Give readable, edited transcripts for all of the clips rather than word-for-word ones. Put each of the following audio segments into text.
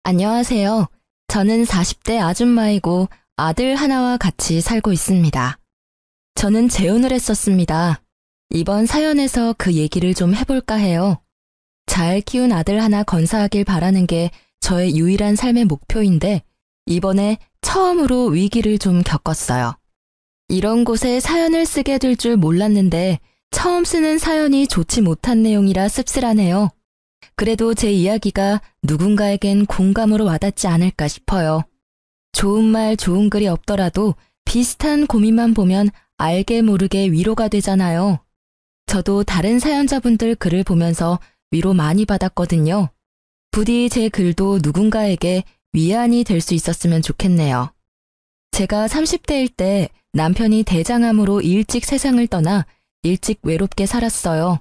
안녕하세요. 저는 40대 아줌마이고 아들 하나와 같이 살고 있습니다. 저는 재혼을 했었습니다. 이번 사연에서 그 얘기를 좀 해볼까 해요. 잘 키운 아들 하나 건사하길 바라는 게 저의 유일한 삶의 목표인데 이번에 처음으로 위기를 좀 겪었어요. 이런 곳에 사연을 쓰게 될 줄 몰랐는데 처음 쓰는 사연이 좋지 못한 내용이라 씁쓸하네요. 그래도 제 이야기가 누군가에겐 공감으로 와닿지 않을까 싶어요. 좋은 말, 좋은 글이 없더라도 비슷한 고민만 보면 알게 모르게 위로가 되잖아요. 저도 다른 사연자분들 글을 보면서 위로 많이 받았거든요. 부디 제 글도 누군가에게 위안이 될 수 있었으면 좋겠네요. 제가 30대일 때 남편이 대장암으로 일찍 세상을 떠나 일찍 외롭게 살았어요.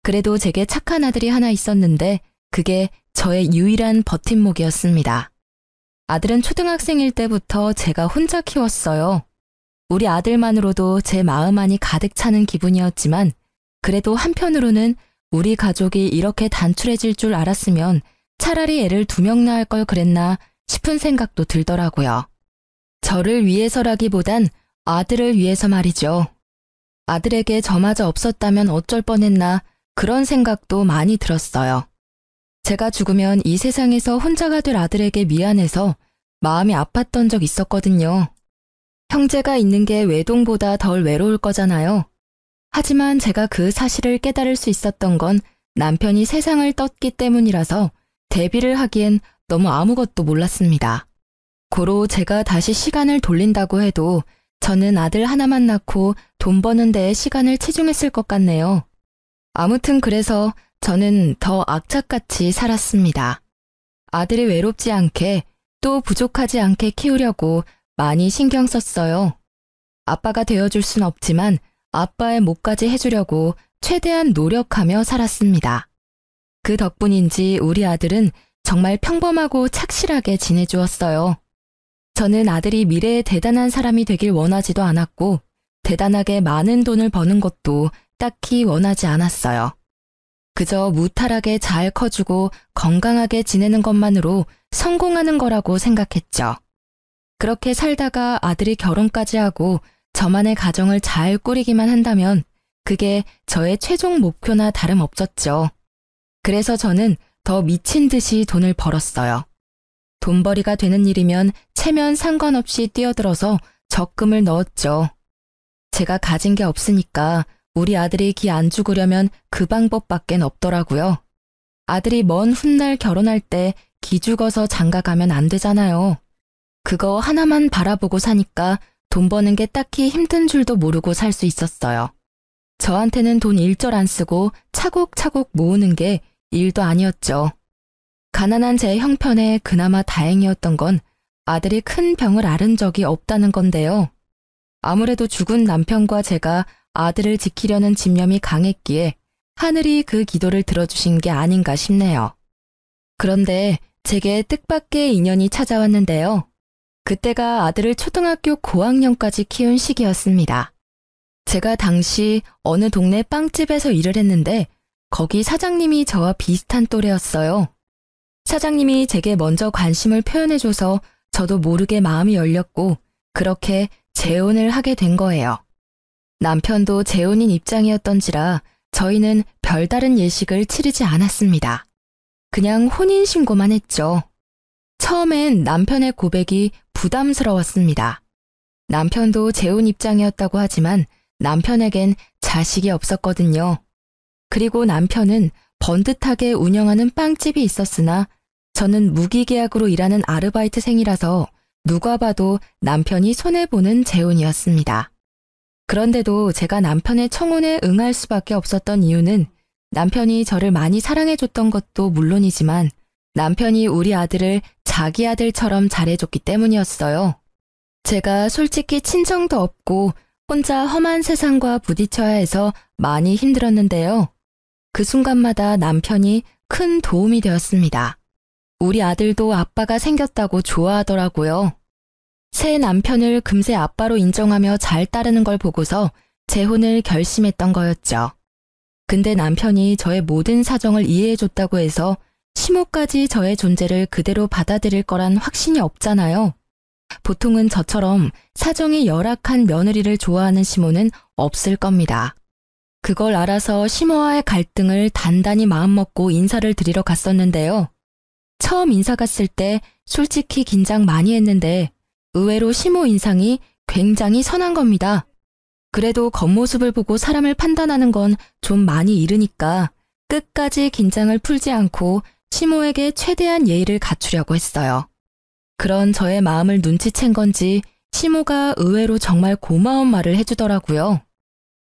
그래도 제게 착한 아들이 하나 있었는데 그게 저의 유일한 버팀목이었습니다. 아들은 초등학생일 때부터 제가 혼자 키웠어요. 우리 아들만으로도 제 마음 안이 가득 차는 기분이었지만 그래도 한편으로는 우리 가족이 이렇게 단출해질 줄 알았으면 차라리 애를 2명 낳을 걸 그랬나 싶은 생각도 들더라고요. 저를 위해서라기보단 아들을 위해서 말이죠. 아들에게 저마저 없었다면 어쩔 뻔했나 그런 생각도 많이 들었어요. 제가 죽으면 이 세상에서 혼자가 될 아들에게 미안해서 마음이 아팠던 적 있었거든요. 형제가 있는 게 외동보다 덜 외로울 거잖아요. 하지만 제가 그 사실을 깨달을 수 있었던 건 남편이 세상을 떴기 때문이라서 대비를 하기엔 너무 아무것도 몰랐습니다. 고로 제가 다시 시간을 돌린다고 해도 저는 아들 하나만 낳고 돈 버는 데에 시간을 치중했을 것 같네요. 아무튼 그래서 저는 더 악착같이 살았습니다. 아들이 외롭지 않게 또 부족하지 않게 키우려고 많이 신경 썼어요. 아빠가 되어줄 순 없지만 아빠의 몫까지 해주려고 최대한 노력하며 살았습니다. 그 덕분인지 우리 아들은 정말 평범하고 착실하게 지내주었어요. 저는 아들이 미래에 대단한 사람이 되길 원하지도 않았고 대단하게 많은 돈을 버는 것도 딱히 원하지 않았어요. 그저 무탈하게 잘 커주고 건강하게 지내는 것만으로 성공하는 거라고 생각했죠. 그렇게 살다가 아들이 결혼까지 하고 저만의 가정을 잘 꾸리기만 한다면 그게 저의 최종 목표나 다름없었죠. 그래서 저는 더 미친 듯이 돈을 벌었어요. 돈벌이가 되는 일이면 체면 상관없이 뛰어들어서 적금을 넣었죠. 제가 가진 게 없으니까 우리 아들이 기 안 죽으려면 그 방법밖엔 없더라고요. 아들이 먼 훗날 결혼할 때 기 죽어서 장가 가면 안 되잖아요. 그거 하나만 바라보고 사니까 돈 버는 게 딱히 힘든 줄도 모르고 살 수 있었어요. 저한테는 돈 일절 안 쓰고 차곡차곡 모으는 게 일도 아니었죠. 가난한 제 형편에 그나마 다행이었던 건 아들이 큰 병을 앓은 적이 없다는 건데요. 아무래도 죽은 남편과 제가 아들을 지키려는 집념이 강했기에 하늘이 그 기도를 들어주신 게 아닌가 싶네요. 그런데 제게 뜻밖의 인연이 찾아왔는데요. 그때가 아들을 초등학교 고학년까지 키운 시기였습니다. 제가 당시 어느 동네 빵집에서 일을 했는데 거기 사장님이 저와 비슷한 또래였어요. 사장님이 제게 먼저 관심을 표현해줘서 저도 모르게 마음이 열렸고 그렇게 재혼을 하게 된 거예요. 남편도 재혼인 입장이었던지라 저희는 별다른 예식을 치르지 않았습니다. 그냥 혼인신고만 했죠. 처음엔 남편의 고백이 부담스러웠습니다. 남편도 재혼 입장이었다고 하지만 남편에겐 자식이 없었거든요. 그리고 남편은 번듯하게 운영하는 빵집이 있었으나 저는 무기계약으로 일하는 아르바이트생이라서 누가 봐도 남편이 손해보는 재혼이었습니다. 그런데도 제가 남편의 청혼에 응할 수밖에 없었던 이유는 남편이 저를 많이 사랑해줬던 것도 물론이지만 남편이 우리 아들을 자기 아들처럼 잘해줬기 때문이었어요. 제가 솔직히 친정도 없고 혼자 험한 세상과 부딪혀야 해서 많이 힘들었는데요. 그 순간마다 남편이 큰 도움이 되었습니다. 우리 아들도 아빠가 생겼다고 좋아하더라고요. 새 남편을 금세 아빠로 인정하며 잘 따르는 걸 보고서 재혼을 결심했던 거였죠. 근데 남편이 저의 모든 사정을 이해해줬다고 해서 시모까지 저의 존재를 그대로 받아들일 거란 확신이 없잖아요. 보통은 저처럼 사정이 열악한 며느리를 좋아하는 시모는 없을 겁니다. 그걸 알아서 시모와의 갈등을 단단히 마음먹고 인사를 드리러 갔었는데요. 처음 인사 갔을 때 솔직히 긴장 많이 했는데 의외로 시모 인상이 굉장히 선한 겁니다. 그래도 겉모습을 보고 사람을 판단하는 건 좀 많이 이르니까 끝까지 긴장을 풀지 않고 시모에게 최대한 예의를 갖추려고 했어요. 그런 저의 마음을 눈치챈 건지 시모가 의외로 정말 고마운 말을 해주더라고요.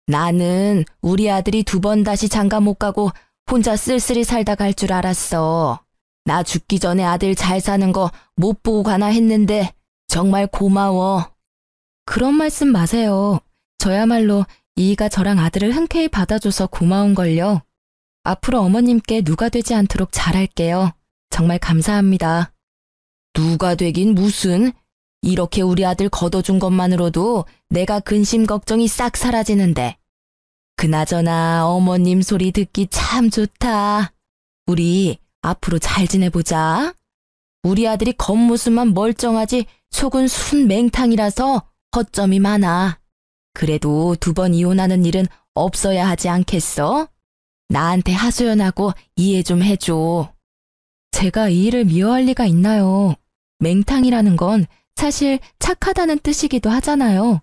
나는 우리 아들이 2번 다시 장가 못 가고 혼자 쓸쓸히 살다 갈 줄 알았어. 나 죽기 전에 아들 잘 사는 거 못 보고 가나 했는데 정말 고마워. 그런 말씀 마세요. 저야말로 이이가 저랑 아들을 흔쾌히 받아줘서 고마운걸요. 앞으로 어머님께 누가 되지 않도록 잘할게요. 정말 감사합니다. 누가 되긴 무슨. 이렇게 우리 아들 걷어준 것만으로도 내가 근심 걱정이 싹 사라지는데. 그나저나 어머님 소리 듣기 참 좋다. 우리 앞으로 잘 지내보자. 우리 아들이 겉모습만 멀쩡하지 속은 순 맹탕이라서 허점이 많아. 그래도 2번 이혼하는 일은 없어야 하지 않겠어? 나한테 하소연하고 이해 좀 해줘. 제가 이 일을 미워할 리가 있나요? 맹탕이라는 건 사실 착하다는 뜻이기도 하잖아요.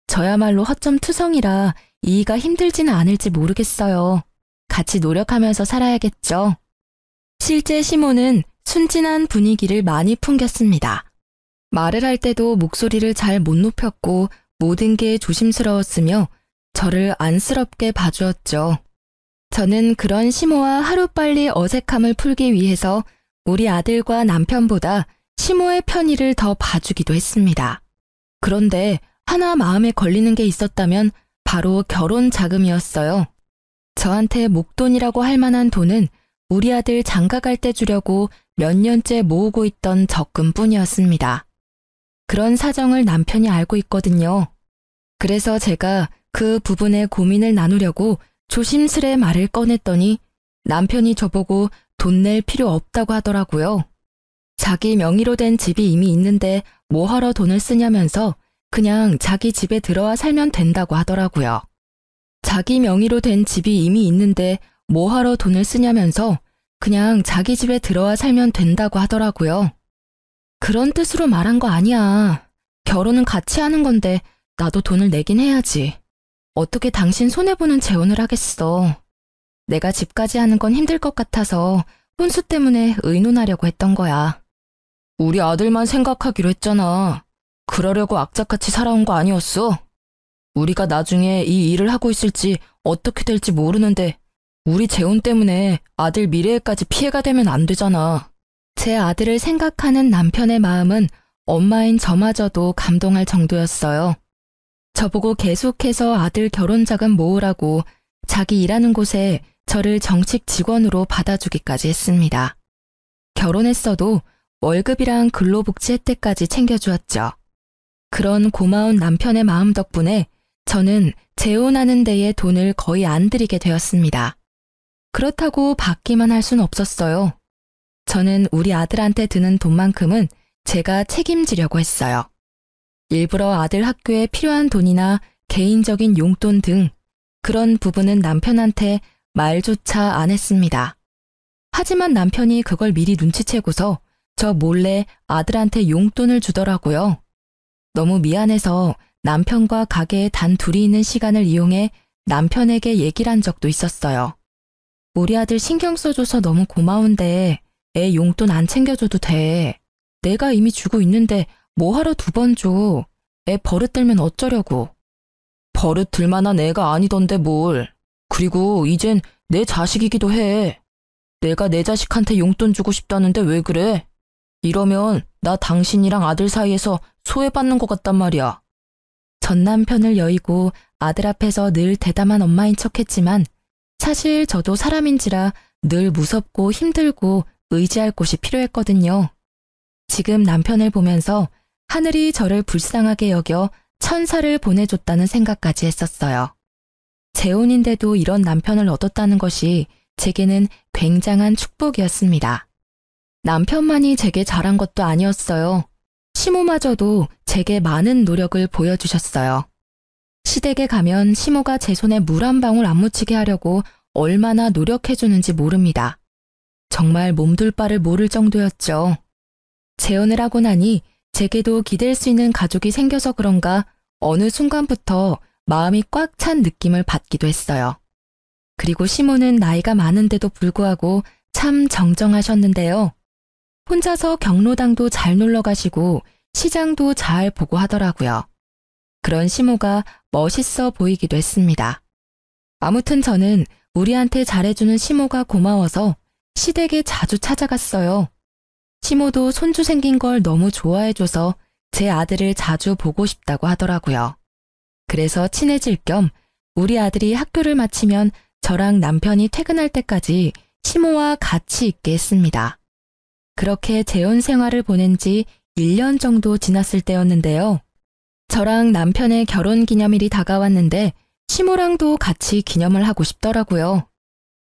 저야말로 허점투성이라 이이가 힘들지는 않을지 모르겠어요. 같이 노력하면서 살아야겠죠. 실제 시모는 순진한 분위기를 많이 풍겼습니다. 말을 할 때도 목소리를 잘 못 높였고 모든 게 조심스러웠으며 저를 안쓰럽게 봐주었죠. 저는 그런 시모와 하루빨리 어색함을 풀기 위해서 우리 아들과 남편보다 시모의 편의를 더 봐주기도 했습니다. 그런데 하나 마음에 걸리는 게 있었다면 바로 결혼 자금이었어요. 저한테 목돈이라고 할 만한 돈은 우리 아들 장가 갈 때 주려고 몇 년째 모으고 있던 적금뿐이었습니다. 그런 사정을 남편이 알고 있거든요. 그래서 제가 그 부분에 고민을 나누려고 조심스레 말을 꺼냈더니 남편이 저보고 돈 낼 필요 없다고 하더라고요. 자기 명의로 된 집이 이미 있는데 뭐하러 돈을 쓰냐면서 그냥 자기 집에 들어와 살면 된다고 하더라고요. 자기 명의로 된 집이 이미 있는데 뭐하러 돈을 쓰냐면서 그냥 자기 집에 들어와 살면 된다고 하더라고요. 그런 뜻으로 말한 거 아니야. 결혼은 같이 하는 건데 나도 돈을 내긴 해야지. 어떻게 당신 손해보는 재혼을 하겠어. 내가 집까지 하는 건 힘들 것 같아서 혼수 때문에 의논하려고 했던 거야. 우리 아들만 생각하기로 했잖아. 그러려고 악착같이 살아온 거 아니었어? 우리가 나중에 이 일을 하고 있을지 어떻게 될지 모르는데 우리 재혼 때문에 아들 미래에까지 피해가 되면 안 되잖아. 제 아들을 생각하는 남편의 마음은 엄마인 저마저도 감동할 정도였어요. 저보고 계속해서 아들 결혼 자금 모으라고 자기 일하는 곳에 저를 정식 직원으로 받아주기까지 했습니다. 결혼했어도 월급이랑 근로복지 혜택까지 챙겨주었죠. 그런 고마운 남편의 마음 덕분에 저는 재혼하는 데에 돈을 거의 안 들이게 되었습니다. 그렇다고 받기만 할 순 없었어요. 저는 우리 아들한테 드는 돈만큼은 제가 책임지려고 했어요. 일부러 아들 학교에 필요한 돈이나 개인적인 용돈 등 그런 부분은 남편한테 말조차 안 했습니다. 하지만 남편이 그걸 미리 눈치채고서 저 몰래 아들한테 용돈을 주더라고요. 너무 미안해서 남편과 가게에 단 둘이 있는 시간을 이용해 남편에게 얘기를 한 적도 있었어요. 우리 아들 신경 써줘서 너무 고마운데 애 용돈 안 챙겨줘도 돼. 내가 이미 주고 있는데 뭐하러 2번 줘. 애 버릇 들면 어쩌려고. 버릇 들 만한 애가 아니던데 뭘. 그리고 이젠 내 자식이기도 해. 내가 내 자식한테 용돈 주고 싶다는데 왜 그래? 이러면 나 당신이랑 아들 사이에서 소외받는 것 같단 말이야. 전 남편을 여의고 아들 앞에서 늘 대담한 엄마인 척했지만 사실 저도 사람인지라 늘 무섭고 힘들고 의지할 곳이 필요했거든요. 지금 남편을 보면서 하늘이 저를 불쌍하게 여겨 천사를 보내줬다는 생각까지 했었어요. 재혼인데도 이런 남편을 얻었다는 것이 제게는 굉장한 축복이었습니다. 남편만이 제게 잘한 것도 아니었어요. 시모마저도 제게 많은 노력을 보여주셨어요. 시댁에 가면 시모가 제 손에 물 한 방울 안 묻히게 하려고 얼마나 노력해주는지 모릅니다. 정말 몸둘 바를 모를 정도였죠. 재혼을 하고 나니 제게도 기댈 수 있는 가족이 생겨서 그런가 어느 순간부터 마음이 꽉 찬 느낌을 받기도 했어요. 그리고 시모는 나이가 많은데도 불구하고 참 정정하셨는데요. 혼자서 경로당도 잘 놀러 가시고 시장도 잘 보고 하더라고요. 그런 시모가 멋있어 보이기도 했습니다. 아무튼 저는 우리한테 잘해주는 시모가 고마워서 시댁에 자주 찾아갔어요. 시모도 손주 생긴 걸 너무 좋아해줘서 제 아들을 자주 보고 싶다고 하더라고요. 그래서 친해질 겸 우리 아들이 학교를 마치면 저랑 남편이 퇴근할 때까지 시모와 같이 있게 했습니다. 그렇게 재혼 생활을 보낸 지 1년 정도 지났을 때였는데요. 저랑 남편의 결혼 기념일이 다가왔는데 시모랑도 같이 기념을 하고 싶더라고요.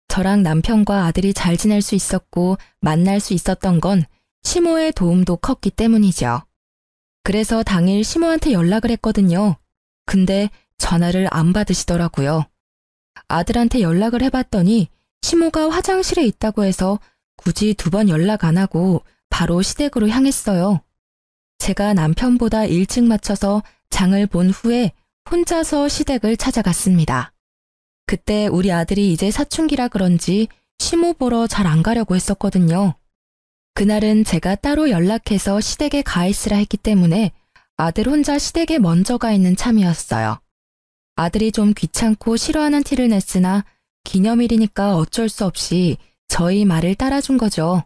저랑 남편과 아들이 잘 지낼 수 있었고 만날 수 있었던 건 시모의 도움도 컸기 때문이죠. 그래서 당일 시모한테 연락을 했거든요. 근데 전화를 안 받으시더라고요. 아들한테 연락을 해봤더니 시모가 화장실에 있다고 해서 굳이 2번 연락 안 하고 바로 시댁으로 향했어요. 제가 남편보다 일찍 마쳐서 장을 본 후에 혼자서 시댁을 찾아갔습니다. 그때 우리 아들이 이제 사춘기라 그런지 시모 보러 잘 안 가려고 했었거든요. 그날은 제가 따로 연락해서 시댁에 가 있으라 했기 때문에 아들 혼자 시댁에 먼저 가 있는 참이었어요. 아들이 좀 귀찮고 싫어하는 티를 냈으나 기념일이니까 어쩔 수 없이 저희 말을 따라준 거죠.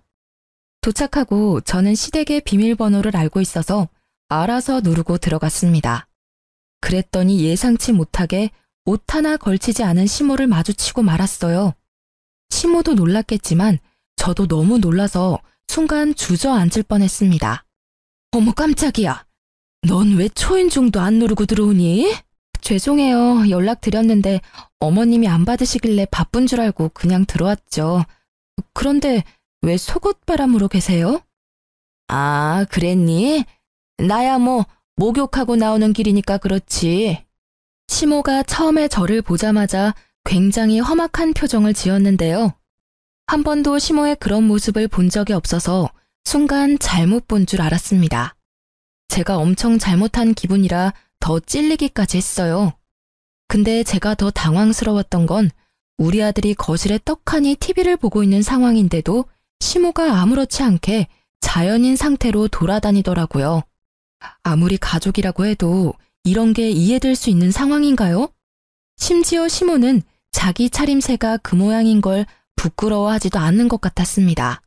도착하고 저는 시댁의 비밀번호를 알고 있어서 알아서 누르고 들어갔습니다. 그랬더니 예상치 못하게 옷 하나 걸치지 않은 시모를 마주치고 말았어요. 시모도 놀랐겠지만 저도 너무 놀라서 순간 주저앉을 뻔했습니다. 어머 깜짝이야. 넌 왜 초인종도 안 누르고 들어오니? 죄송해요. 연락드렸는데 어머님이 안 받으시길래 바쁜 줄 알고 그냥 들어왔죠. 그런데 왜 속옷바람으로 계세요? 아, 그랬니? 나야 뭐 목욕하고 나오는 길이니까 그렇지. 시모가 처음에 저를 보자마자 굉장히 험악한 표정을 지었는데요. 한 번도 시모의 그런 모습을 본 적이 없어서 순간 잘못 본 줄 알았습니다. 제가 엄청 잘못한 기분이라 더 찔리기까지 했어요. 근데 제가 더 당황스러웠던 건 우리 아들이 거실에 떡하니 TV를 보고 있는 상황인데도 시모가 아무렇지 않게 자연인 상태로 돌아다니더라고요. 아무리 가족이라고 해도 이런 게 이해될 수 있는 상황인가요? 심지어 시모는 자기 차림새가 그 모양인 걸 부끄러워하지도 않는 것 같았습니다.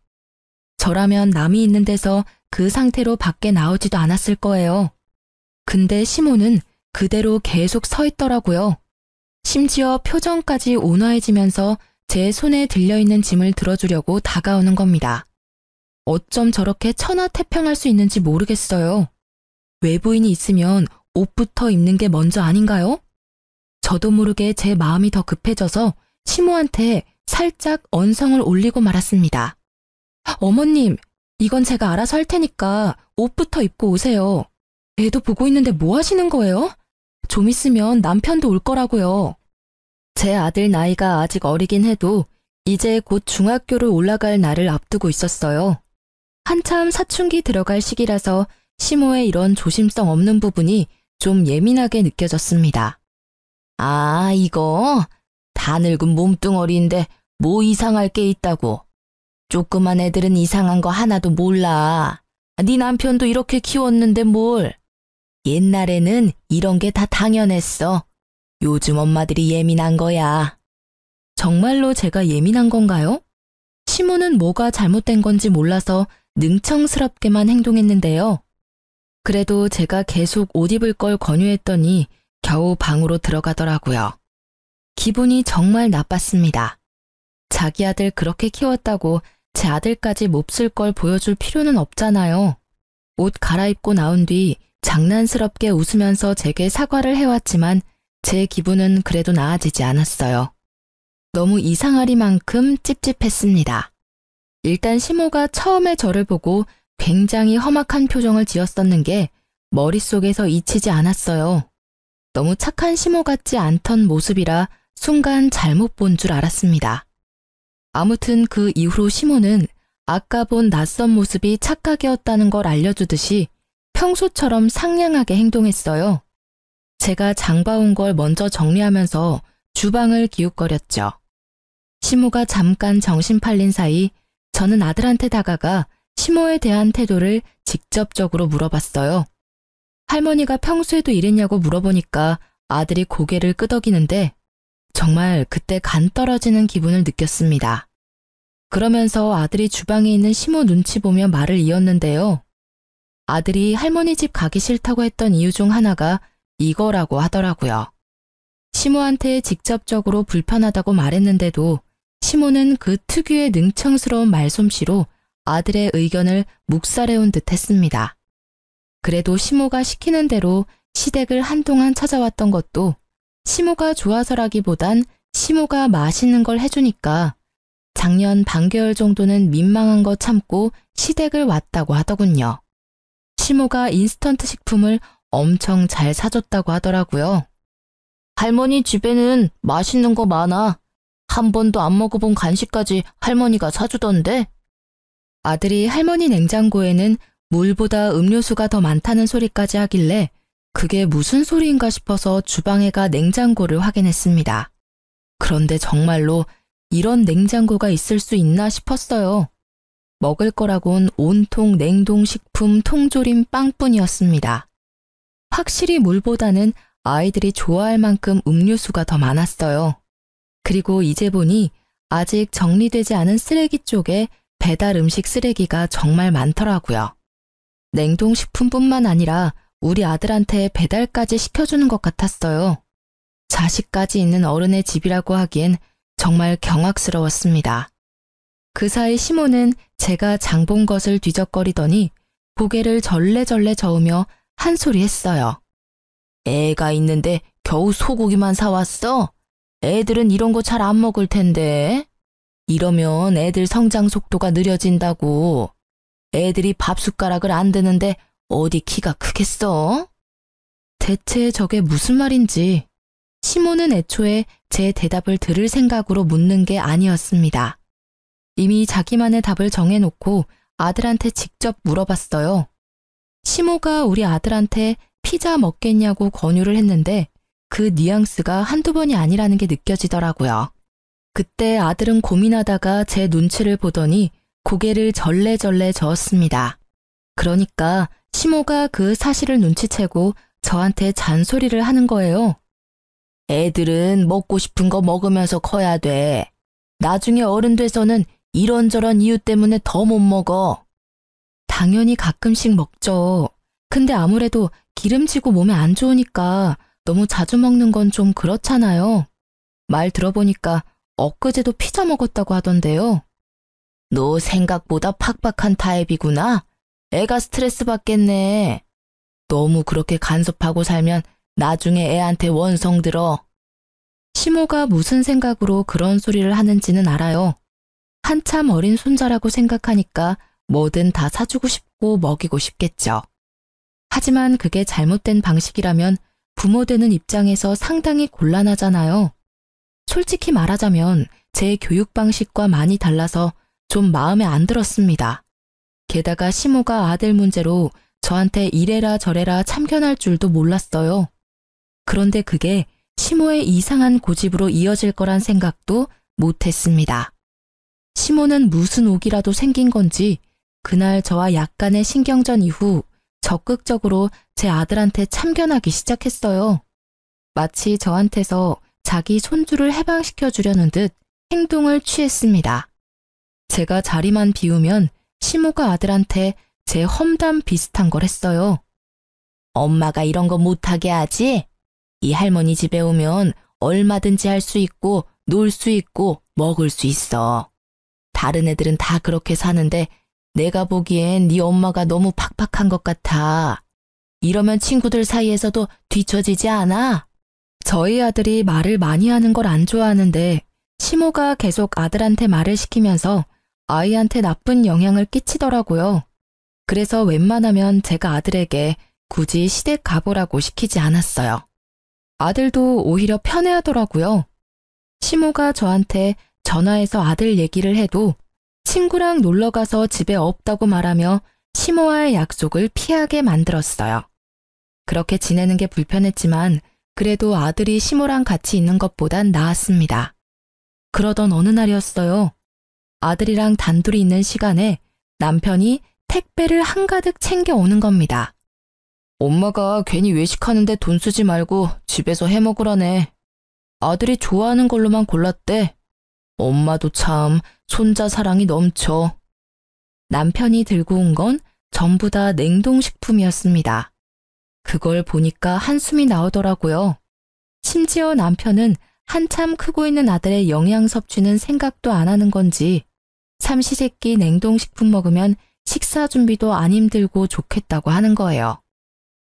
저라면 남이 있는 데서 그 상태로 밖에 나오지도 않았을 거예요. 근데 시모는 그대로 계속 서 있더라고요. 심지어 표정까지 온화해지면서 제 손에 들려있는 짐을 들어주려고 다가오는 겁니다. 어쩜 저렇게 천하태평할 수 있는지 모르겠어요. 외부인이 있으면 옷부터 입는 게 먼저 아닌가요? 저도 모르게 제 마음이 더 급해져서 시모한테 살짝 언성을 올리고 말았습니다. 어머님, 이건 제가 알아서 할 테니까 옷부터 입고 오세요. 애도 보고 있는데 뭐 하시는 거예요? 좀 있으면 남편도 올 거라고요. 제 아들 나이가 아직 어리긴 해도 이제 곧 중학교를 올라갈 날을 앞두고 있었어요. 한참 사춘기 들어갈 시기라서 시모의 이런 조심성 없는 부분이 좀 예민하게 느껴졌습니다. 아, 이거? 다 늙은 몸뚱어리인데 뭐 이상할 게 있다고. 조그만 애들은 이상한 거 하나도 몰라. 네 남편도 이렇게 키웠는데 뭘. 옛날에는 이런 게 다 당연했어. 요즘 엄마들이 예민한 거야. 정말로 제가 예민한 건가요? 시모는 뭐가 잘못된 건지 몰라서 능청스럽게만 행동했는데요. 그래도 제가 계속 옷 입을 걸 권유했더니 겨우 방으로 들어가더라고요. 기분이 정말 나빴습니다. 자기 아들 그렇게 키웠다고 제 아들까지 몹쓸 걸 보여줄 필요는 없잖아요. 옷 갈아입고 나온 뒤 장난스럽게 웃으면서 제게 사과를 해왔지만 제 기분은 그래도 나아지지 않았어요. 너무 이상하리만큼 찝찝했습니다. 일단 시모가 처음에 저를 보고 굉장히 험악한 표정을 지었었는 게 머릿속에서 잊히지 않았어요. 너무 착한 시모 같지 않던 모습이라 순간 잘못 본 줄 알았습니다. 아무튼 그 이후로 시모는 아까 본 낯선 모습이 착각이었다는 걸 알려주듯이 평소처럼 상냥하게 행동했어요. 제가 장봐온 걸 먼저 정리하면서 주방을 기웃거렸죠. 시모가 잠깐 정신 팔린 사이 저는 아들한테 다가가 시모에 대한 태도를 직접적으로 물어봤어요. 할머니가 평소에도 이랬냐고 물어보니까 아들이 고개를 끄덕이는데 정말 그때 간 떨어지는 기분을 느꼈습니다. 그러면서 아들이 주방에 있는 시모 눈치 보며 말을 이었는데요. 아들이 할머니 집 가기 싫다고 했던 이유 중 하나가 이거라고 하더라고요. 시모한테 직접적으로 불편하다고 말했는데도 시모는 그 특유의 능청스러운 말솜씨로 아들의 의견을 묵살해온 듯 했습니다. 그래도 시모가 시키는 대로 시댁을 한동안 찾아왔던 것도 시모가 좋아서라기보단 시모가 맛있는 걸 해주니까 작년 반개월 정도는 민망한 거 참고 시댁을 왔다고 하더군요. 시모가 인스턴트 식품을 엄청 잘 사줬다고 하더라고요. 할머니 집에는 맛있는 거 많아. 한 번도 안 먹어본 간식까지 할머니가 사주던데? 아들이 할머니 냉장고에는 물보다 음료수가 더 많다는 소리까지 하길래 그게 무슨 소리인가 싶어서 주방에 가 냉장고를 확인했습니다. 그런데 정말로 이런 냉장고가 있을 수 있나 싶었어요. 먹을 거라곤 온통 냉동식품 통조림 빵뿐이었습니다. 확실히 물보다는 아이들이 좋아할 만큼 음료수가 더 많았어요. 그리고 이제 보니 아직 정리되지 않은 쓰레기 쪽에 배달 음식 쓰레기가 정말 많더라고요. 냉동식품뿐만 아니라 우리 아들한테 배달까지 시켜주는 것 같았어요. 자식까지 있는 어른의 집이라고 하기엔 정말 경악스러웠습니다. 그 사이 시모는 제가 장본 것을 뒤적거리더니 고개를 절레절레 저으며 한 소리 했어요. 애가 있는데 겨우 소고기만 사왔어? 애들은 이런 거 잘 안 먹을 텐데. 이러면 애들 성장 속도가 느려진다고. 애들이 밥 숟가락을 안 드는데 어디 키가 크겠어? 대체 저게 무슨 말인지 시모는 애초에 제 대답을 들을 생각으로 묻는 게 아니었습니다. 이미 자기만의 답을 정해놓고 아들한테 직접 물어봤어요. 시모가 우리 아들한테 피자 먹겠냐고 권유를 했는데 그 뉘앙스가 한두 번이 아니라는 게 느껴지더라고요. 그때 아들은 고민하다가 제 눈치를 보더니 고개를 절레절레 저었습니다. 그러니까 시모가 그 사실을 눈치채고 저한테 잔소리를 하는 거예요. 애들은 먹고 싶은 거 먹으면서 커야 돼. 나중에 어른 돼서는 이런저런 이유 때문에 더 못 먹어. 당연히 가끔씩 먹죠. 근데 아무래도 기름지고 몸에 안 좋으니까 너무 자주 먹는 건 좀 그렇잖아요. 말 들어보니까 엊그제도 피자 먹었다고 하던데요. 너 생각보다 팍팍한 타입이구나. 애가 스트레스 받겠네. 너무 그렇게 간섭하고 살면 나중에 애한테 원성 들어. 시모가 무슨 생각으로 그런 소리를 하는지는 알아요. 한참 어린 손자라고 생각하니까 뭐든 다 사주고 싶고 먹이고 싶겠죠. 하지만 그게 잘못된 방식이라면 부모 되는 입장에서 상당히 곤란하잖아요. 솔직히 말하자면 제 교육 방식과 많이 달라서 좀 마음에 안 들었습니다. 게다가 시모가 아들 문제로 저한테 이래라 저래라 참견할 줄도 몰랐어요. 그런데 그게 시모의 이상한 고집으로 이어질 거란 생각도 못했습니다. 시모는 무슨 옥이라도 생긴 건지 그날 저와 약간의 신경전 이후 적극적으로 제 아들한테 참견하기 시작했어요. 마치 저한테서 자기 손주를 해방시켜 주려는 듯 행동을 취했습니다. 제가 자리만 비우면 시모가 아들한테 제 험담 비슷한 걸 했어요. 엄마가 이런 거 못하게 하지? 이 할머니 집에 오면 얼마든지 할 수 있고 놀 수 있고 먹을 수 있어. 다른 애들은 다 그렇게 사는데 내가 보기엔 네 엄마가 너무 팍팍한 것 같아. 이러면 친구들 사이에서도 뒤처지지 않아? 저희 아들이 말을 많이 하는 걸 안 좋아하는데 시모가 계속 아들한테 말을 시키면서 아이한테 나쁜 영향을 끼치더라고요. 그래서 웬만하면 제가 아들에게 굳이 시댁 가보라고 시키지 않았어요. 아들도 오히려 편해하더라고요. 시모가 저한테 전화해서 아들 얘기를 해도 친구랑 놀러가서 집에 없다고 말하며 시모와의 약속을 피하게 만들었어요. 그렇게 지내는 게 불편했지만 그래도 아들이 시모랑 같이 있는 것보단 나았습니다. 그러던 어느 날이었어요. 아들이랑 단둘이 있는 시간에 남편이 택배를 한가득 챙겨오는 겁니다. 엄마가 괜히 외식하는데 돈 쓰지 말고 집에서 해 먹으라네. 아들이 좋아하는 걸로만 골랐대. 엄마도 참 손자 사랑이 넘쳐. 남편이 들고 온 건 전부 다 냉동식품이었습니다. 그걸 보니까 한숨이 나오더라고요. 심지어 남편은 한참 크고 있는 아들의 영양 섭취는 생각도 안 하는 건지 삼시세끼 냉동식품 먹으면 식사 준비도 안 힘들고 좋겠다고 하는 거예요.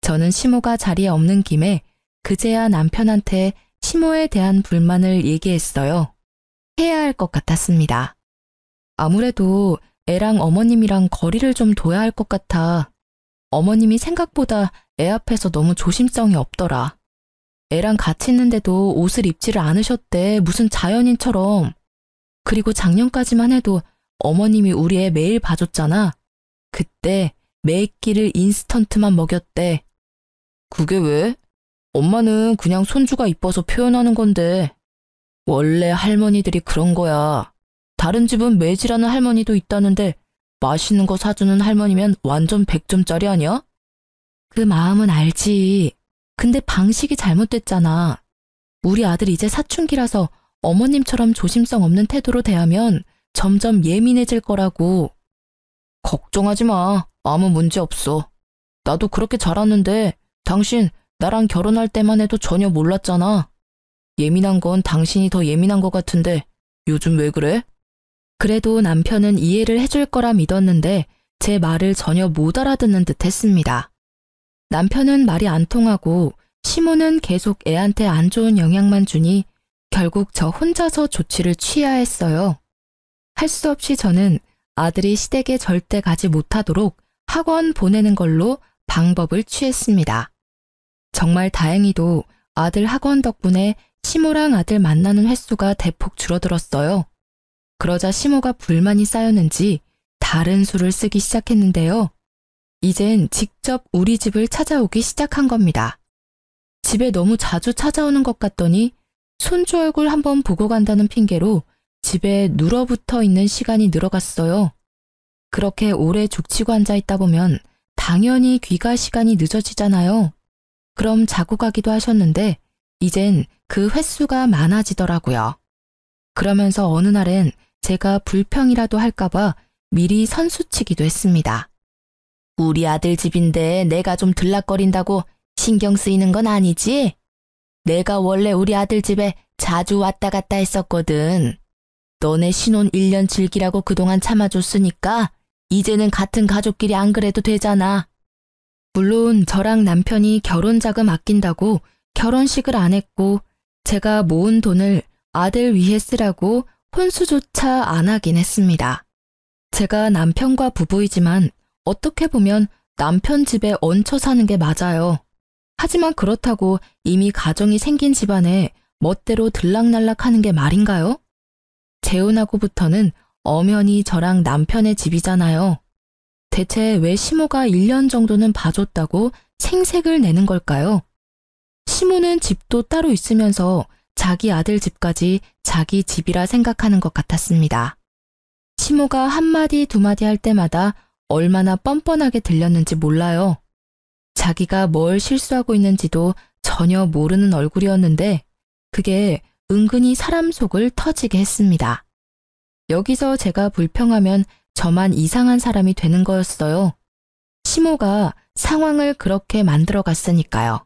저는 시모가 자리에 없는 김에 그제야 남편한테 시모에 대한 불만을 얘기했어요. 해야 할 것 같았습니다. 아무래도 애랑 어머님이랑 거리를 좀 둬야 할 것 같아. 어머님이 생각보다 애 앞에서 너무 조심성이 없더라. 애랑 같이 있는데도 옷을 입지를 않으셨대. 무슨 자연인처럼. 그리고 작년까지만 해도 어머님이 우리 애 매일 봐줬잖아. 그때 매 끼를 인스턴트만 먹였대. 그게 왜? 엄마는 그냥 손주가 이뻐서 표현하는 건데. 원래 할머니들이 그런 거야. 다른 집은 매질하는 할머니도 있다는데 맛있는 거 사주는 할머니면 완전 100점짜리 아니야? 그 마음은 알지. 근데 방식이 잘못됐잖아. 우리 아들 이제 사춘기라서 어머님처럼 조심성 없는 태도로 대하면 점점 예민해질 거라고. 걱정하지 마. 아무 문제 없어. 나도 그렇게 자랐는데 당신 나랑 결혼할 때만 해도 전혀 몰랐잖아. 예민한 건 당신이 더 예민한 것 같은데 요즘 왜 그래? 그래도 남편은 이해를 해줄 거라 믿었는데 제 말을 전혀 못 알아듣는 듯 했습니다. 남편은 말이 안 통하고 시모는 계속 애한테 안 좋은 영향만 주니 결국 저 혼자서 조치를 취해야 했어요. 할 수 없이 저는 아들이 시댁에 절대 가지 못하도록 학원 보내는 걸로 방법을 취했습니다. 정말 다행히도 아들 학원 덕분에 시모랑 아들 만나는 횟수가 대폭 줄어들었어요. 그러자 시모가 불만이 쌓였는지 다른 수를 쓰기 시작했는데요. 이젠 직접 우리 집을 찾아오기 시작한 겁니다. 집에 너무 자주 찾아오는 것 같더니 손주 얼굴 한번 보고 간다는 핑계로 집에 눌어붙어 있는 시간이 늘어갔어요. 그렇게 오래 죽치고 앉아 있다 보면 당연히 귀가 시간이 늦어지잖아요. 그럼 자고 가기도 하셨는데 이젠 그 횟수가 많아지더라고요. 그러면서 어느 날엔 제가 불평이라도 할까봐 미리 선수치기도 했습니다. 우리 아들 집인데 내가 좀 들락거린다고 신경 쓰이는 건 아니지? 내가 원래 우리 아들 집에 자주 왔다 갔다 했었거든. 너네 신혼 1년 즐기라고 그동안 참아줬으니까 이제는 같은 가족끼리 안 그래도 되잖아. 물론 저랑 남편이 결혼 자금 아낀다고 결혼식을 안 했고 제가 모은 돈을 아들 위해 쓰라고 혼수조차 안 하긴 했습니다. 제가 남편과 부부이지만 어떻게 보면 남편 집에 얹혀 사는 게 맞아요. 하지만 그렇다고 이미 가정이 생긴 집안에 멋대로 들락날락하는 게 말인가요? 재혼하고부터는 엄연히 저랑 남편의 집이잖아요. 대체 왜 시모가 1년 정도는 봐줬다고 생색을 내는 걸까요? 시모는 집도 따로 있으면서 자기 아들 집까지 자기 집이라 생각하는 것 같았습니다. 시모가 한마디 두마디 할 때마다 얼마나 뻔뻔하게 들렸는지 몰라요. 자기가 뭘 실수하고 있는지도 전혀 모르는 얼굴이었는데 그게 은근히 사람 속을 터지게 했습니다. 여기서 제가 불평하면 저만 이상한 사람이 되는 거였어요. 시모가 상황을 그렇게 만들어 갔으니까요.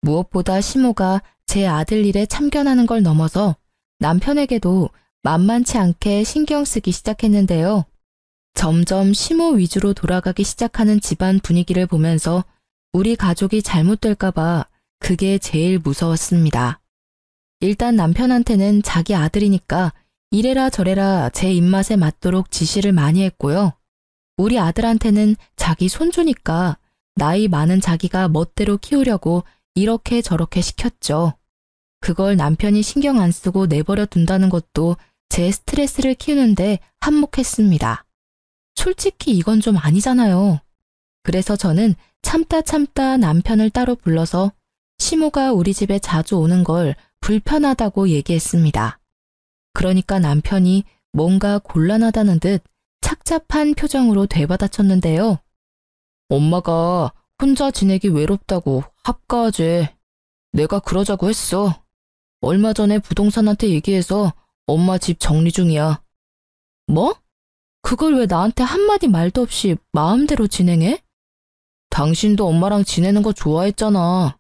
무엇보다 시모가 제 아들 일에 참견하는 걸 넘어서 남편에게도 만만치 않게 신경 쓰기 시작했는데요. 점점 시모 위주로 돌아가기 시작하는 집안 분위기를 보면서 우리 가족이 잘못될까 봐 그게 제일 무서웠습니다. 일단 남편한테는 자기 아들이니까 이래라 저래라 제 입맛에 맞도록 지시를 많이 했고요. 우리 아들한테는 자기 손주니까 나이 많은 자기가 멋대로 키우려고 이렇게 저렇게 시켰죠. 그걸 남편이 신경 안 쓰고 내버려 둔다는 것도 제 스트레스를 키우는데 한몫했습니다. 솔직히 이건 좀 아니잖아요. 그래서 저는 참다 남편을 따로 불러서 시모가 우리 집에 자주 오는 걸 불편하다고 얘기했습니다. 그러니까 남편이 뭔가 곤란하다는 듯 착잡한 표정으로 되받아쳤는데요. 엄마가 혼자 지내기 외롭다고 합가하지. 내가 그러자고 했어. 얼마 전에 부동산한테 얘기해서 엄마 집 정리 중이야. 뭐? 그걸 왜 나한테 한마디 말도 없이 마음대로 진행해? 당신도 엄마랑 지내는 거 좋아했잖아.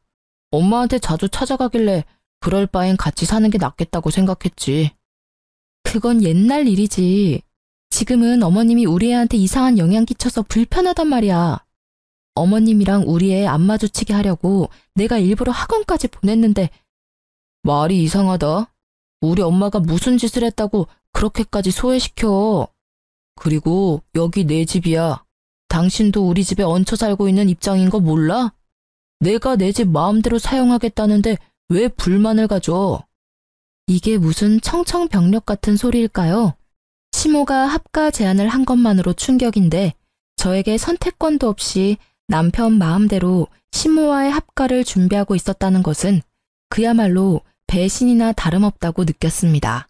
엄마한테 자주 찾아가길래 그럴 바엔 같이 사는 게 낫겠다고 생각했지. 그건 옛날 일이지. 지금은 어머님이 우리 애한테 이상한 영향 끼쳐서 불편하단 말이야. 어머님이랑 우리 애 안 마주치게 하려고 내가 일부러 학원까지 보냈는데 말이 이상하다. 우리 엄마가 무슨 짓을 했다고 그렇게까지 소외시켜. 그리고 여기 내 집이야. 당신도 우리 집에 얹혀 살고 있는 입장인 거 몰라? 내가 내 집 마음대로 사용하겠다는데 왜 불만을 가져? 이게 무슨 청청병력 같은 소리일까요? 시모가 합가 제안을 한 것만으로 충격인데 저에게 선택권도 없이 남편 마음대로 시모와의 합가를 준비하고 있었다는 것은 그야말로 배신이나 다름없다고 느꼈습니다.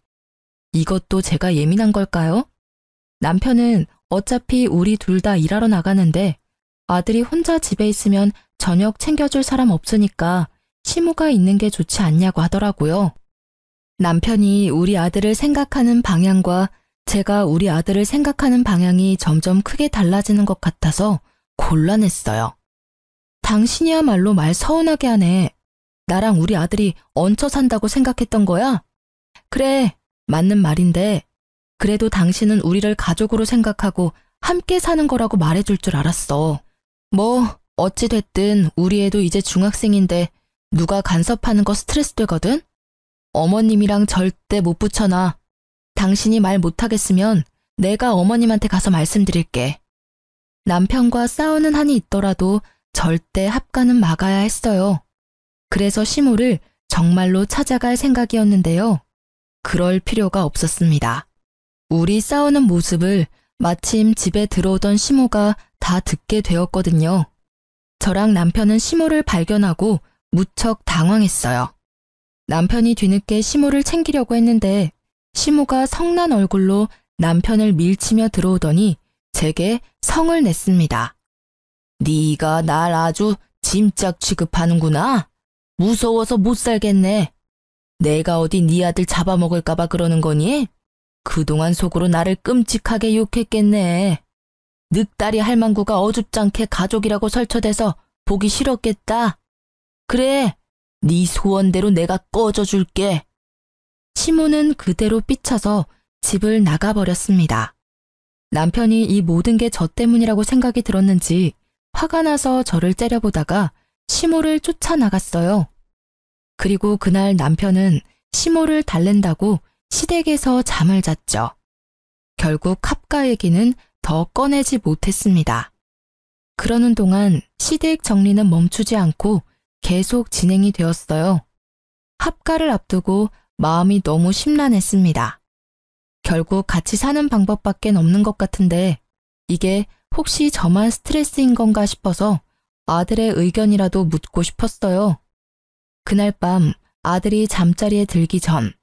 이것도 제가 예민한 걸까요? 남편은 어차피 우리 둘 다 일하러 나가는데 아들이 혼자 집에 있으면 저녁 챙겨줄 사람 없으니까 시모가 있는 게 좋지 않냐고 하더라고요. 남편이 우리 아들을 생각하는 방향과 제가 우리 아들을 생각하는 방향이 점점 크게 달라지는 것 같아서 곤란했어요. 당신이야말로 말 서운하게 하네. 나랑 우리 아들이 얹혀 산다고 생각했던 거야? 그래, 맞는 말인데 그래도 당신은 우리를 가족으로 생각하고 함께 사는 거라고 말해줄 줄 알았어. 뭐 어찌됐든 우리 애도 이제 중학생인데 누가 간섭하는 거 스트레스 되거든? 어머님이랑 절대 못 붙여놔. 당신이 말 못하겠으면 내가 어머님한테 가서 말씀드릴게. 남편과 싸우는 한이 있더라도 절대 합가는 막아야 했어요. 그래서 시모를 정말로 찾아갈 생각이었는데요. 그럴 필요가 없었습니다. 우리 싸우는 모습을 마침 집에 들어오던 시모가 다 듣게 되었거든요. 저랑 남편은 시모를 발견하고 무척 당황했어요. 남편이 뒤늦게 시모를 챙기려고 했는데 시모가 성난 얼굴로 남편을 밀치며 들어오더니 제게 성을 냈습니다. 네가 날 아주 짐짝 취급하는구나. 무서워서 못 살겠네. 내가 어디 네 아들 잡아먹을까 봐 그러는 거니? 그동안 속으로 나를 끔찍하게 욕했겠네. 늑다리 할망구가 어줍잖게 가족이라고 설쳐대서 보기 싫었겠다. 그래, 네 소원대로 내가 꺼져줄게. 시모는 그대로 삐쳐서 집을 나가버렸습니다. 남편이 이 모든 게 저 때문이라고 생각이 들었는지 화가 나서 저를 째려보다가 시모를 쫓아나갔어요. 그리고 그날 남편은 시모를 달랜다고 시댁에서 잠을 잤죠. 결국 합가 얘기는 더 꺼내지 못했습니다. 그러는 동안 시댁 정리는 멈추지 않고 계속 진행이 되었어요. 합가를 앞두고 마음이 너무 심란했습니다. 결국 같이 사는 방법밖엔 없는 것 같은데 이게 혹시 저만 스트레스인 건가 싶어서 아들의 의견이라도 묻고 싶었어요. 그날 밤 아들이 잠자리에 들기 전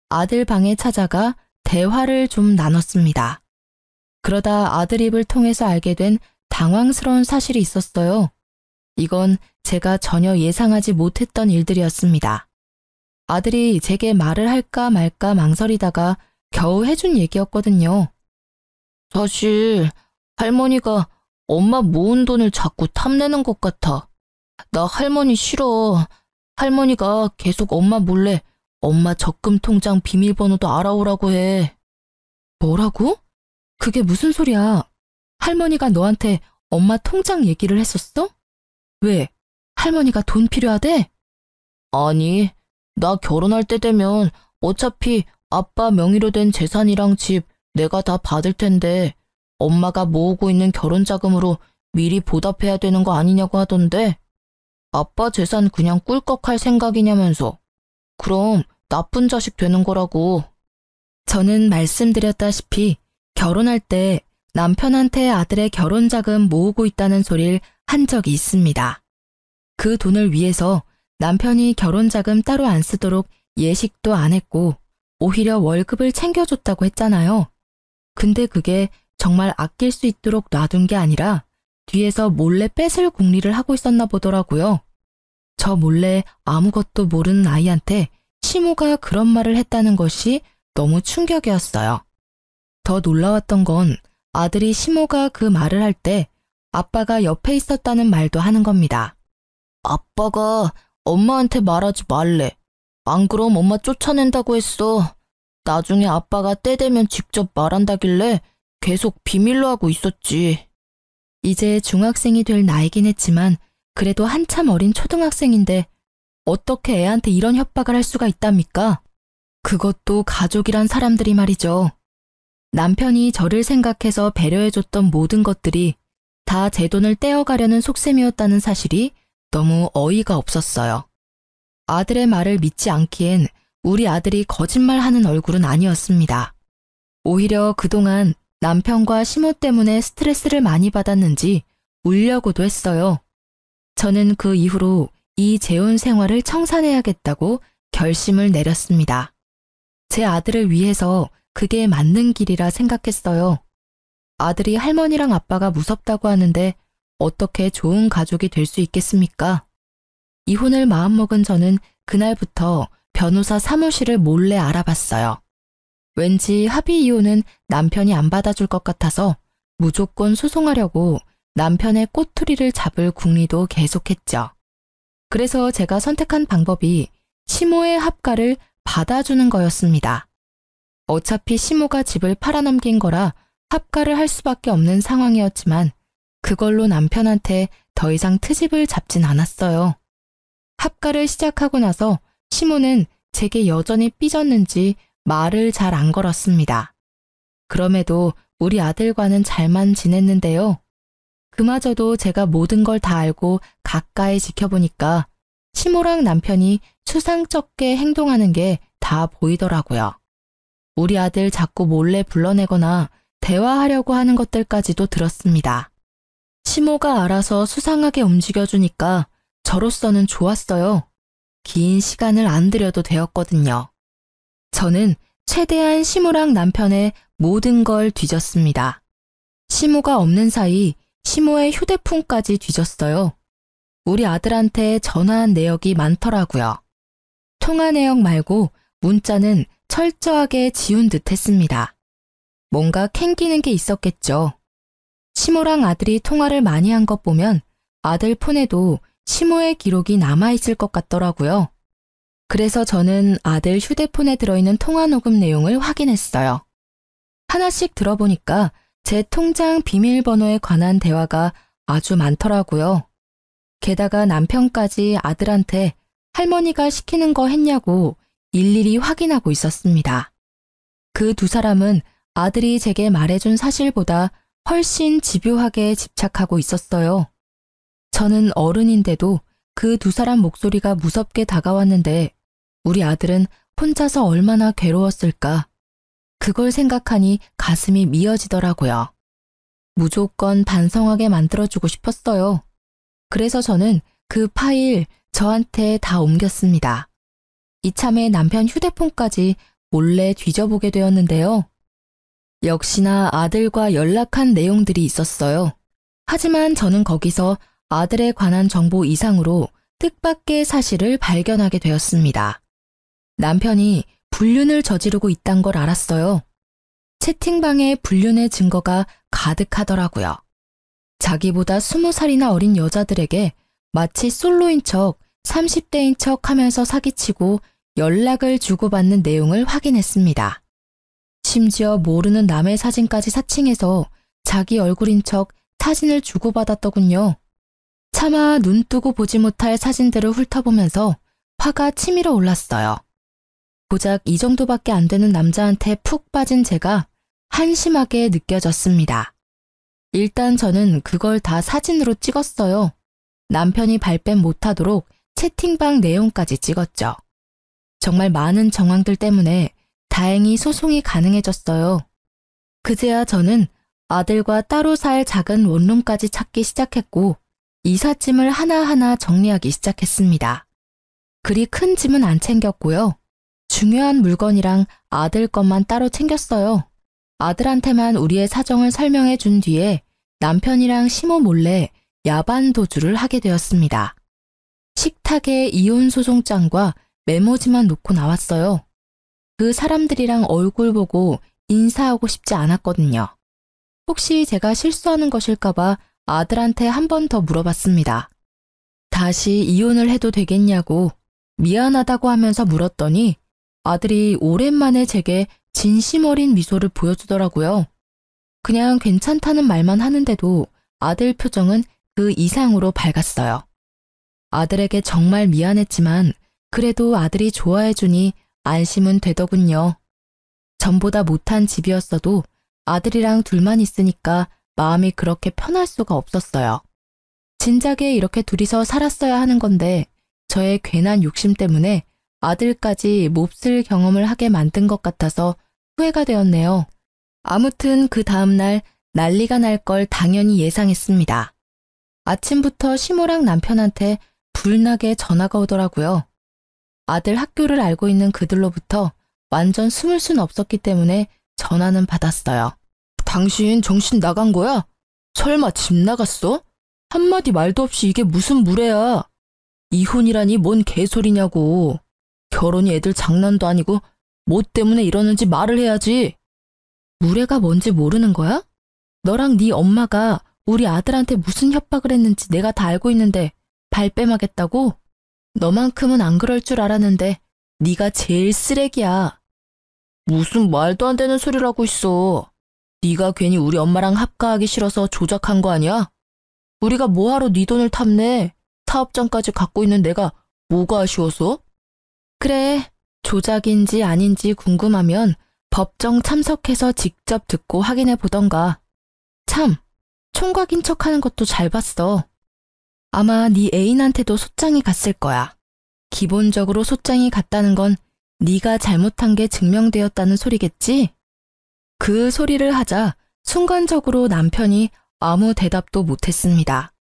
아들 방에 찾아가 대화를 좀 나눴습니다. 그러다 아들 입을 통해서 알게 된 당황스러운 사실이 있었어요. 이건 제가 전혀 예상하지 못했던 일들이었습니다. 아들이 제게 말을 할까 말까 망설이다가 겨우 해준 얘기였거든요. 사실 할머니가 엄마 모은 돈을 자꾸 탐내는 것 같아. 나 할머니 싫어. 할머니가 계속 엄마 몰래 엄마 적금 통장 비밀번호도 알아오라고 해. 뭐라고? 그게 무슨 소리야? 할머니가 너한테 엄마 통장 얘기를 했었어? 왜? 할머니가 돈 필요하대? 아니, 나 결혼할 때 되면 어차피 아빠 명의로 된 재산이랑 집 내가 다 받을 텐데 엄마가 모으고 있는 결혼 자금으로 미리 보답해야 되는 거 아니냐고 하던데 아빠 재산 그냥 꿀꺽할 생각이냐면서. 그럼 나쁜 자식 되는 거라고. 저는 말씀드렸다시피 결혼할 때 남편한테 아들의 결혼 자금 모으고 있다는 소리를 한 적이 있습니다. 그 돈을 위해서 남편이 결혼 자금 따로 안 쓰도록 예식도 안 했고 오히려 월급을 챙겨줬다고 했잖아요. 근데 그게 정말 아낄 수 있도록 놔둔 게 아니라 뒤에서 몰래 뺏을 궁리를 하고 있었나 보더라고요. 저 몰래 아무것도 모르는 아이한테 시모가 그런 말을 했다는 것이 너무 충격이었어요. 더 놀라웠던 건 아들이 시모가 그 말을 할 때 아빠가 옆에 있었다는 말도 하는 겁니다. 아빠가 엄마한테 말하지 말래. 안 그럼 엄마 쫓아낸다고 했어. 나중에 아빠가 때 되면 직접 말한다길래 계속 비밀로 하고 있었지. 이제 중학생이 될 나이긴 했지만 그래도 한참 어린 초등학생인데 어떻게 애한테 이런 협박을 할 수가 있답니까? 그것도 가족이란 사람들이 말이죠. 남편이 저를 생각해서 배려해줬던 모든 것들이 다 제 돈을 떼어가려는 속셈이었다는 사실이 너무 어이가 없었어요. 아들의 말을 믿지 않기엔 우리 아들이 거짓말하는 얼굴은 아니었습니다. 오히려 그동안 남편과 시모 때문에 스트레스를 많이 받았는지 울려고도 했어요. 저는 그 이후로 이 재혼 생활을 청산해야겠다고 결심을 내렸습니다. 제 아들을 위해서 그게 맞는 길이라 생각했어요. 아들이 할머니랑 아빠가 무섭다고 하는데 어떻게 좋은 가족이 될 수 있겠습니까? 이혼을 마음먹은 저는 그날부터 변호사 사무실을 몰래 알아봤어요. 왠지 합의 이혼은 남편이 안 받아줄 것 같아서 무조건 소송하려고 남편의 꼬투리를 잡을 궁리도 계속했죠. 그래서 제가 선택한 방법이 시모의 합가를 받아주는 거였습니다. 어차피 시모가 집을 팔아넘긴 거라 합가를 할 수밖에 없는 상황이었지만 그걸로 남편한테 더 이상 트집을 잡진 않았어요. 합가를 시작하고 나서 시모는 제게 여전히 삐졌는지 말을 잘 안 걸었습니다. 그럼에도 우리 아들과는 잘만 지냈는데요. 그마저도 제가 모든 걸 다 알고 가까이 지켜보니까 시모랑 남편이 추상쩍게 행동하는 게 다 보이더라고요. 우리 아들 자꾸 몰래 불러내거나 대화하려고 하는 것들까지도 들었습니다. 시모가 알아서 수상하게 움직여주니까 저로서는 좋았어요. 긴 시간을 안 들여도 되었거든요. 저는 최대한 시모랑 남편의 모든 걸 뒤졌습니다. 시모가 없는 사이 시모의 휴대폰까지 뒤졌어요. 우리 아들한테 전화한 내역이 많더라고요. 통화 내역 말고 문자는 철저하게 지운 듯 했습니다. 뭔가 캥기는 게 있었겠죠. 시모랑 아들이 통화를 많이 한 것 보면 아들 폰에도 시모의 기록이 남아있을 것 같더라고요. 그래서 저는 아들 휴대폰에 들어있는 통화 녹음 내용을 확인했어요. 하나씩 들어보니까 제 통장 비밀번호에 관한 대화가 아주 많더라고요. 게다가 남편까지 아들한테 할머니가 시키는 거 했냐고 일일이 확인하고 있었습니다. 그 두 사람은 아들이 제게 말해준 사실보다 훨씬 집요하게 집착하고 있었어요. 저는 어른인데도 그 두 사람 목소리가 무섭게 다가왔는데 우리 아들은 혼자서 얼마나 괴로웠을까. 그걸 생각하니 가슴이 미어지더라고요. 무조건 반성하게 만들어주고 싶었어요. 그래서 저는 그 파일 저한테 다 옮겼습니다. 이참에 남편 휴대폰까지 몰래 뒤져보게 되었는데요. 역시나 아들과 연락한 내용들이 있었어요. 하지만 저는 거기서 아들에 관한 정보 이상으로 뜻밖의 사실을 발견하게 되었습니다. 남편이 불륜을 저지르고 있단 걸 알았어요. 채팅방에 불륜의 증거가 가득하더라고요. 자기보다 20살이나 어린 여자들에게 마치 솔로인 척 30대인 척 하면서 사기치고 연락을 주고받는 내용을 확인했습니다. 심지어 모르는 남의 사진까지 사칭해서 자기 얼굴인 척 사진을 주고받았더군요. 차마 눈 뜨고 보지 못할 사진들을 훑어보면서 화가 치밀어 올랐어요. 고작 이 정도밖에 안 되는 남자한테 푹 빠진 제가 한심하게 느껴졌습니다. 일단 저는 그걸 다 사진으로 찍었어요. 남편이 발뺌 못하도록 채팅방 내용까지 찍었죠. 정말 많은 정황들 때문에 다행히 소송이 가능해졌어요. 그제야 저는 아들과 따로 살 작은 원룸까지 찾기 시작했고 이삿짐을 하나하나 정리하기 시작했습니다. 그리 큰 짐은 안 챙겼고요. 중요한 물건이랑 아들 것만 따로 챙겼어요. 아들한테만 우리의 사정을 설명해 준 뒤에 남편이랑 시모 몰래 야반 도주를 하게 되었습니다. 식탁에 이혼 소송장과 메모지만 놓고 나왔어요. 그 사람들이랑 얼굴 보고 인사하고 싶지 않았거든요. 혹시 제가 실수하는 것일까봐 아들한테 한 번 더 물어봤습니다. 다시 이혼을 해도 되겠냐고 미안하다고 하면서 물었더니 아들이 오랜만에 제게 진심 어린 미소를 보여주더라고요. 그냥 괜찮다는 말만 하는데도 아들 표정은 그 이상으로 밝았어요. 아들에게 정말 미안했지만 그래도 아들이 좋아해주니 안심은 되더군요. 전보다 못한 집이었어도 아들이랑 둘만 있으니까 마음이 그렇게 편할 수가 없었어요. 진작에 이렇게 둘이서 살았어야 하는 건데 저의 괜한 욕심 때문에 아들까지 몹쓸 경험을 하게 만든 것 같아서 후회가 되었네요. 아무튼 그 다음날 난리가 날 걸 당연히 예상했습니다. 아침부터 시모랑 남편한테 불나게 전화가 오더라고요. 아들 학교를 알고 있는 그들로부터 완전 숨을 수는 없었기 때문에 전화는 받았어요. 당신 정신 나간 거야? 설마 집 나갔어? 한마디 말도 없이 이게 무슨 무례야. 이혼이라니 뭔 개소리냐고. 결혼이 애들 장난도 아니고 뭐 때문에 이러는지 말을 해야지. 무례가 뭔지 모르는 거야? 너랑 네 엄마가 우리 아들한테 무슨 협박을 했는지 내가 다 알고 있는데 발뺌하겠다고? 너만큼은 안 그럴 줄 알았는데 네가 제일 쓰레기야. 무슨 말도 안 되는 소리를 하고 있어. 네가 괜히 우리 엄마랑 합가하기 싫어서 조작한 거 아니야? 우리가 뭐하러 네 돈을 탐내? 사업장까지 갖고 있는 내가 뭐가 아쉬워서? 그래, 조작인지 아닌지 궁금하면 법정 참석해서 직접 듣고 확인해 보던가. 참, 총각인 척하는 것도 잘 봤어. 아마 네 애인한테도 소장이 갔을 거야. 기본적으로 소장이 갔다는 건 네가 잘못한 게 증명되었다는 소리겠지? 그 소리를 하자 순간적으로 남편이 아무 대답도 못했습니다.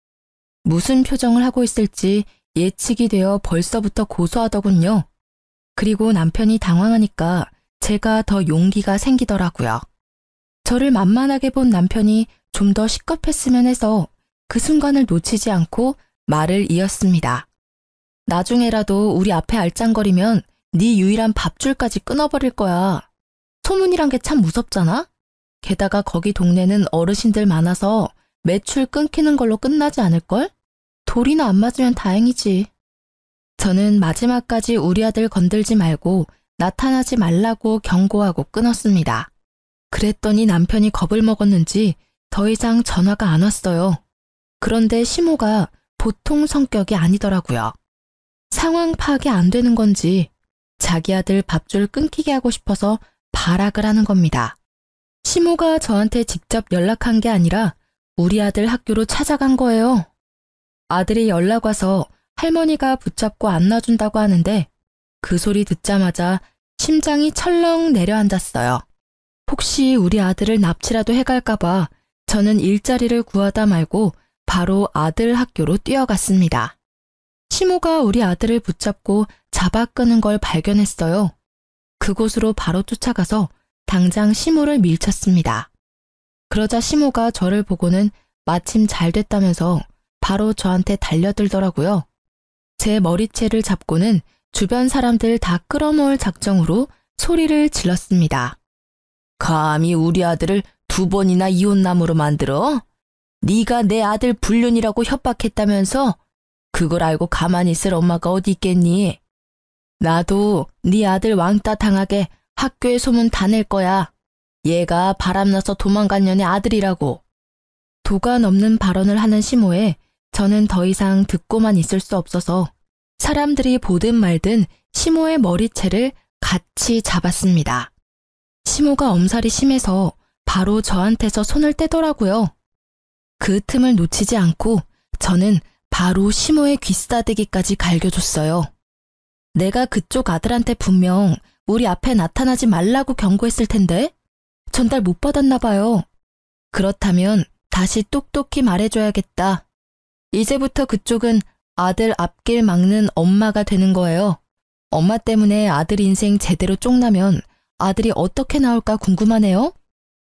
무슨 표정을 하고 있을지 예측이 되어 벌써부터 고소하더군요. 그리고 남편이 당황하니까 제가 더 용기가 생기더라고요. 저를 만만하게 본 남편이 좀 더 시겁했으면 해서 그 순간을 놓치지 않고 말을 이었습니다. 나중에라도 우리 앞에 알짱거리면 네 유일한 밥줄까지 끊어버릴 거야. 소문이란 게 참 무섭잖아? 게다가 거기 동네는 어르신들 많아서 매출 끊기는 걸로 끝나지 않을걸? 돌이나 안 맞으면 다행이지. 저는 마지막까지 우리 아들 건들지 말고 나타나지 말라고 경고하고 끊었습니다. 그랬더니 남편이 겁을 먹었는지 더 이상 전화가 안 왔어요. 그런데 시모가 보통 성격이 아니더라고요. 상황 파악이 안 되는 건지 자기 아들 밥줄 끊기게 하고 싶어서 발악을 하는 겁니다. 시모가 저한테 직접 연락한 게 아니라 우리 아들 학교로 찾아간 거예요. 아들이 연락 와서 할머니가 붙잡고 안 놔준다고 하는데 그 소리 듣자마자 심장이 철렁 내려앉았어요. 혹시 우리 아들을 납치라도 해갈까봐 저는 일자리를 구하다 말고 바로 아들 학교로 뛰어갔습니다. 시모가 우리 아들을 붙잡고 잡아 끄는 걸 발견했어요. 그곳으로 바로 쫓아가서 당장 시모를 밀쳤습니다. 그러자 시모가 저를 보고는 마침 잘 됐다면서 바로 저한테 달려들더라고요. 제 머리채를 잡고는 주변 사람들 다 끌어모을 작정으로 소리를 질렀습니다. 감히 우리 아들을 2번이나 이혼남으로 만들어? 네가 내 아들 불륜이라고 협박했다면서? 그걸 알고 가만히 있을 엄마가 어디 있겠니? 나도 네 아들 왕따 당하게 학교에 소문 다 낼 거야. 얘가 바람나서 도망간 년의 아들이라고. 도가 넘는 발언을 하는 시모에 저는 더 이상 듣고만 있을 수 없어서 사람들이 보든 말든 시모의 머리채를 같이 잡았습니다. 시모가 엄살이 심해서 바로 저한테서 손을 떼더라고요. 그 틈을 놓치지 않고 저는 바로 시모의 귀싸대기까지 갈겨줬어요. 내가 그쪽 아들한테 분명 우리 앞에 나타나지 말라고 경고했을 텐데 전달 못 받았나 봐요. 그렇다면 다시 똑똑히 말해줘야겠다. 이제부터 그쪽은 아들 앞길 막는 엄마가 되는 거예요. 엄마 때문에 아들 인생 제대로 쪽나면 아들이 어떻게 나올까 궁금하네요.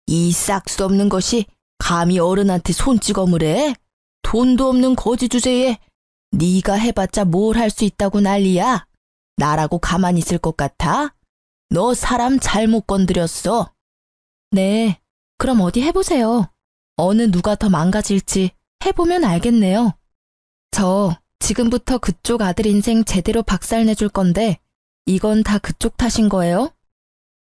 이 싹수 없는 것이 감히 어른한테 손찌검을 해? 돈도 없는 거지 주제에 네가 해봤자 뭘 할 수 있다고 난리야. 나라고 가만히 있을 것 같아? 너 사람 잘못 건드렸어. 네, 그럼 어디 해보세요. 어느 누가 더 망가질지 해보면 알겠네요. 저 지금부터 그쪽 아들 인생 제대로 박살내줄 건데 이건 다 그쪽 탓인 거예요?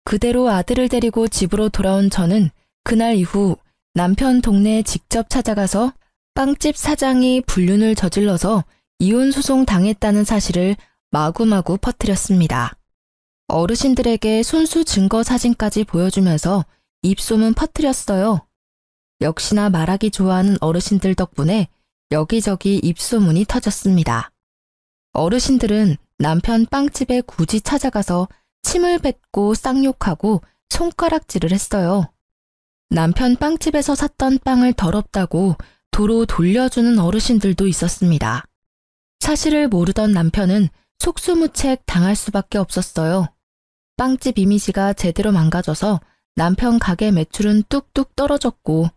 그대로 아들을 데리고 집으로 돌아온 저는 그날 이후 남편 동네에 직접 찾아가서 빵집 사장이 불륜을 저질러서 이혼 소송 당했다는 사실을 마구마구 퍼뜨렸습니다. 어르신들에게 손수 증거 사진까지 보여주면서 입소문 퍼뜨렸어요. 역시나 말하기 좋아하는 어르신들 덕분에 여기저기 입소문이 터졌습니다. 어르신들은 남편 빵집에 굳이 찾아가서 침을 뱉고 쌍욕하고 손가락질을 했어요. 남편 빵집에서 샀던 빵을 더럽다고 도로 돌려주는 어르신들도 있었습니다. 사실을 모르던 남편은 속수무책 당할 수밖에 없었어요. 빵집 이미지가 제대로 망가져서 남편 가게 매출은 뚝뚝 떨어졌고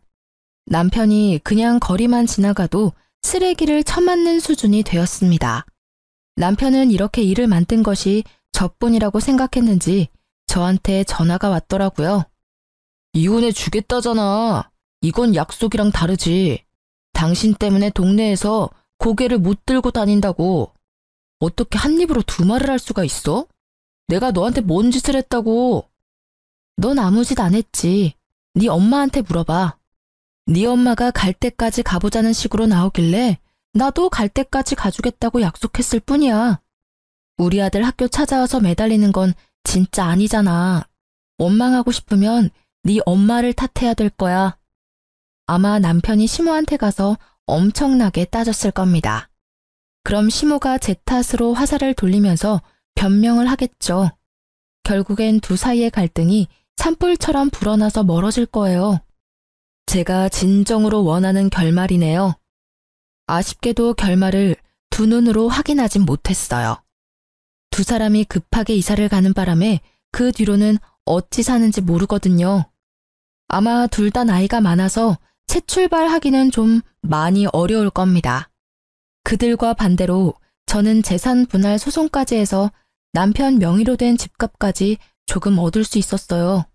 남편이 그냥 거리만 지나가도 쓰레기를 쳐맞는 수준이 되었습니다. 남편은 이렇게 일을 만든 것이 저뿐이라고 생각했는지 저한테 전화가 왔더라고요. 이혼해 주겠다잖아. 이건 약속이랑 다르지. 당신 때문에 동네에서 고개를 못 들고 다닌다고. 어떻게 한 입으로 두 말을 할 수가 있어? 내가 너한테 뭔 짓을 했다고. 넌 아무 짓 안 했지. 네 엄마한테 물어봐. 네 엄마가 갈 때까지 가보자는 식으로 나오길래 나도 갈 때까지 가주겠다고 약속했을 뿐이야. 우리 아들 학교 찾아와서 매달리는 건 진짜 아니잖아. 원망하고 싶으면 네 엄마를 탓해야 될 거야. 아마 남편이 시모한테 가서 엄청나게 따졌을 겁니다. 그럼 시모가 제 탓으로 화살을 돌리면서 변명을 하겠죠. 결국엔 두 사이의 갈등이 산불처럼 불어나서 멀어질 거예요. 제가 진정으로 원하는 결말이네요. 아쉽게도 결말을 두 눈으로 확인하진 못했어요. 두 사람이 급하게 이사를 가는 바람에 그 뒤로는 어찌 사는지 모르거든요. 아마 둘 다 나이가 많아서 새 출발하기는 좀 많이 어려울 겁니다. 그들과 반대로 저는 재산 분할 소송까지 해서 남편 명의로 된 집값까지 조금 얻을 수 있었어요.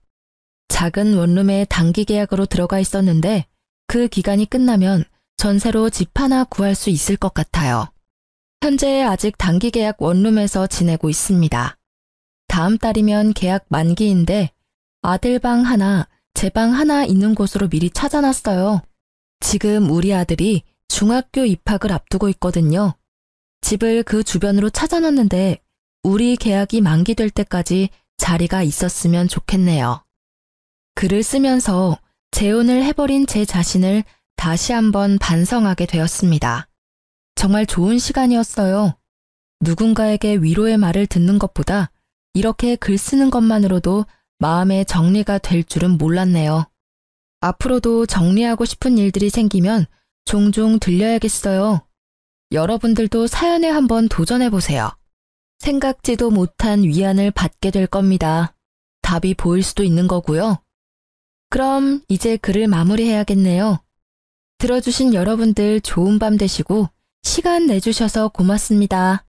작은 원룸에 단기 계약으로 들어가 있었는데 그 기간이 끝나면 전세로 집 하나 구할 수 있을 것 같아요. 현재 아직 단기 계약 원룸에서 지내고 있습니다. 다음 달이면 계약 만기인데 아들 방 하나, 제 방 하나 있는 곳으로 미리 찾아놨어요. 지금 우리 아들이 중학교 입학을 앞두고 있거든요. 집을 그 주변으로 찾아놨는데 우리 계약이 만기될 때까지 자리가 있었으면 좋겠네요. 글을 쓰면서 재혼을 해버린 제 자신을 다시 한번 반성하게 되었습니다. 정말 좋은 시간이었어요. 누군가에게 위로의 말을 듣는 것보다 이렇게 글 쓰는 것만으로도 마음의 정리가 될 줄은 몰랐네요. 앞으로도 정리하고 싶은 일들이 생기면 종종 들려야겠어요. 여러분들도 사연에 한번 도전해보세요. 생각지도 못한 위안을 받게 될 겁니다. 답이 보일 수도 있는 거고요. 그럼 이제 글을 마무리해야겠네요. 들어주신 여러분들 좋은 밤 되시고 시간 내주셔서 고맙습니다.